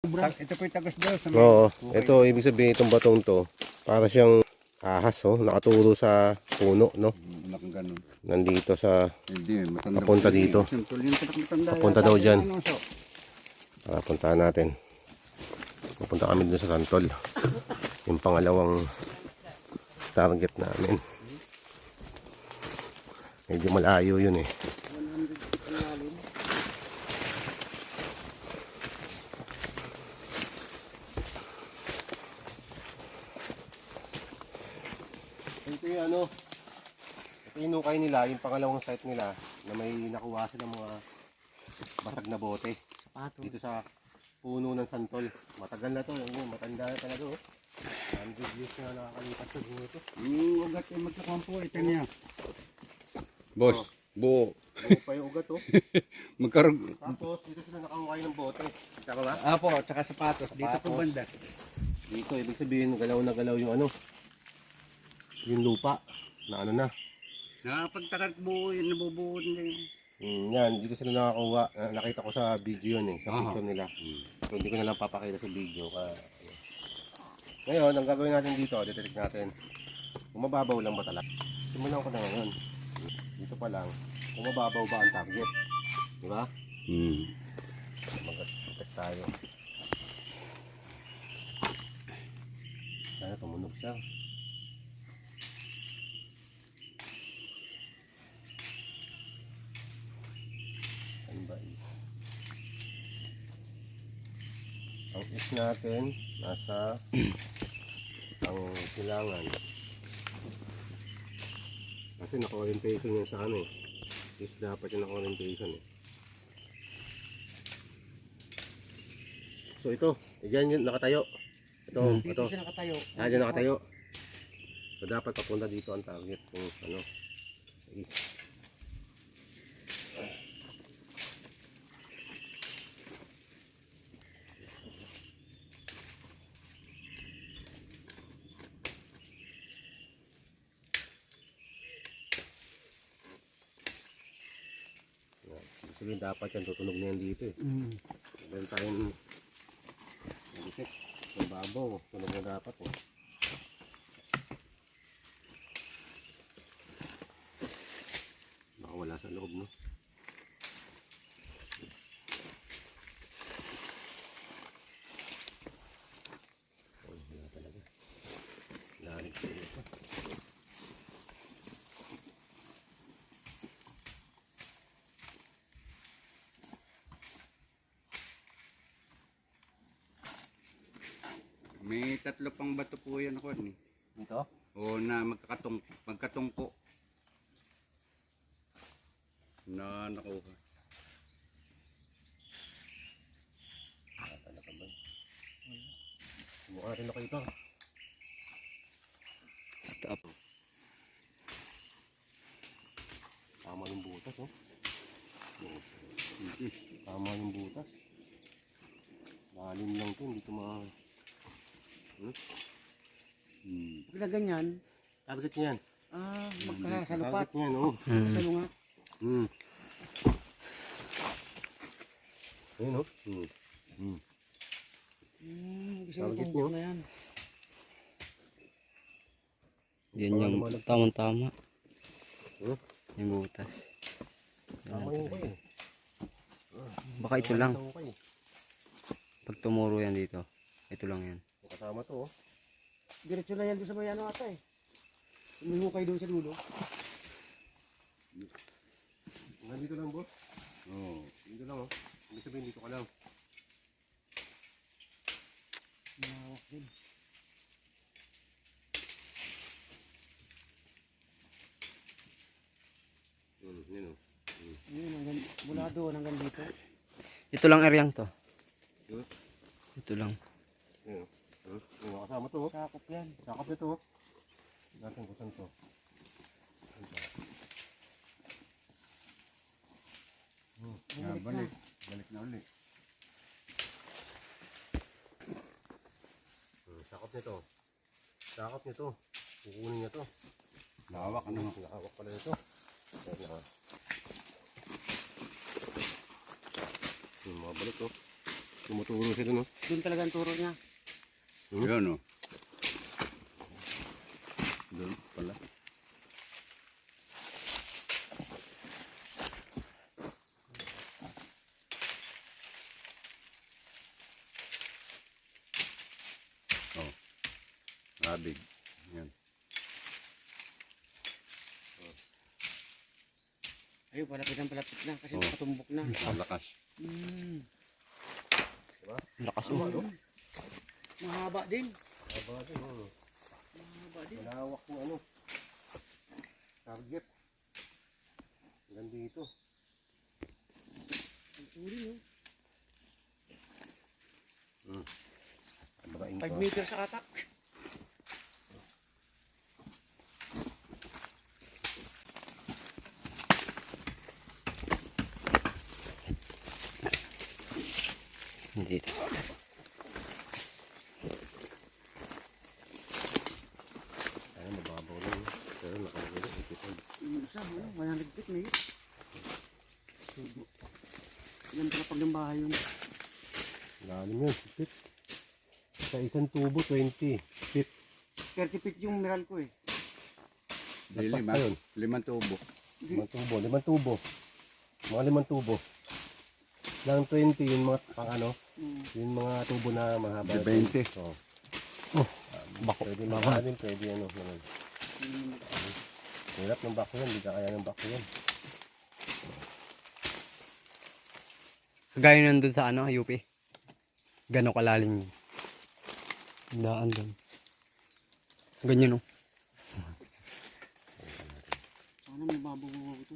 Ito po yung tagos daw. Oo, ito ibig sabihin itong batong to, para siyang ahas, oh, nakaturo sa puno, no? Nakang ganun. Nandito sa, Hindi, matanda. papunta dito. Papunta daw dyan. Puntahan natin. Pupunta kami dun sa Santol. Yung pangalawang target namin. Medyo malayo yun eh. Ito yung ano, ito yung nukay nila, yung pangalawang site nila na may nakuha sila mga basag na bote. Dito sa puno ng Santol. Matagal na to, yung matanda na talaga oh. 100 years na nakakalipas sa dito. Yung ugat yung magkakuhan po, ito niya. Boss, buo. Buo pa yung ugat oh. Magkaroon. Tapos dito sila nakahukay ng bote. Kita ko ba? Apo, tsaka sapatos. Dito po banda. Dito, ibig sabihin galaw na galaw yung ano. Yung lupa na ano na. Nakapagtakat buo yun, nabubuo nila yun. Yan, dito sila nakakuha. Nakita ko sa video yun eh, sa picture nila. So, hindi ko na lang papakita sa video. Ngayon, ang gagawin natin dito, detect natin. Kung mababaw lang ba talaga. Simulan ko na ngayon. Dito pa lang, kung mababaw ba ang target. Di ba? Mag-detect tayo. Sana tumunog siya. Ang is natin nasa ang silangan kasi naka-orientation yan sa ano eh, is dapat yung naka-orientation eh. So ito, dyan yun nakatayo, ito, ito siya nakatayo. Dyan nakatayo. So dapat papunta dito ang target kung ano sa is. Sabihin dapat yan tutunog na yan dito eh. Meron tayong nalisik sa babaw, tunog na dapat eh. Baka wala sa loob no. Oh, wala talaga. Larik sa ito. May tatlo pang bato po yan ako eh. Dito? O na magkatungko. Na nakuha. Talaga ba? Mukha rin ako ito. Stop. Tama yung butas oh. Tama yung butas. Lalim lang ito, hindi ito Pagka ganyan, target niyan. magkasalupat. Target niyan oh. Salungat. Ayun oh. Gusto Target yung nyo? tumbok na yan. Yan yung tamang-tama. Huh? Yung butas. Tama yung kayo. Baka ito lang. Pag tumuro yan dito, ito lang yan. Kasama to oh. Diretso na yan doon sa may ano ata eh. Umiho kayo doon sa dulo. Nandito lang boss. Oo. Dito lang oh. Ibig sabihin dito ka lang. Mahawak din. Yun oh. Yun, mula doon hanggang dito. Ito lang areang to. Yun. Ito lang. Yun oh. Yung kasama to oh. Sakop yan. Sakop nito oh. Natin kung saan to. Balik. Balik na ulit. Sakop nito. Sakop nito. Kukunin niya to. Lawak ano. Nakawak pala nito. Ayan na. Mabalik oh. Tumuturo sila, no? Doon talaga ang turo niya. Yun, oh. Doon pala. Oh. Rabig. Yan. Ayun, palapit na kasi Oh. nakatumbok na. Malakas. Lakas Oh, oh. mahaba din. Aba din, oh. Mahaba din. Malawak ng ano. Target. Hanggang dito. Ang uri, no? Mga 5 meters sa katak. Dito. Ay, mababaw lang. Pero nakalagay na episode. Yung isa, ano, 100 feet na yun. Yan pala pag ng bahay yun. Lalim yun, feet. Sa isang tubo, 20 feet. 30 feet yung miral ko eh. Di Lagpas lima. pa yun. 5 tubo. 5 tubo. Mga 5 tubo. Lang 20, yung mga pang ano, yung mga tubo na mahaba. Di 20. So, Bako. pwede mahaba din, pwede ano. Ganun. Hirap ng bako yan, hindi ka kaya ng bako yan. Kagaya nandun sa ano, UP. Gano'ng kalalim yun. Daan doon. Ganyan oh. Sana may babaw ito.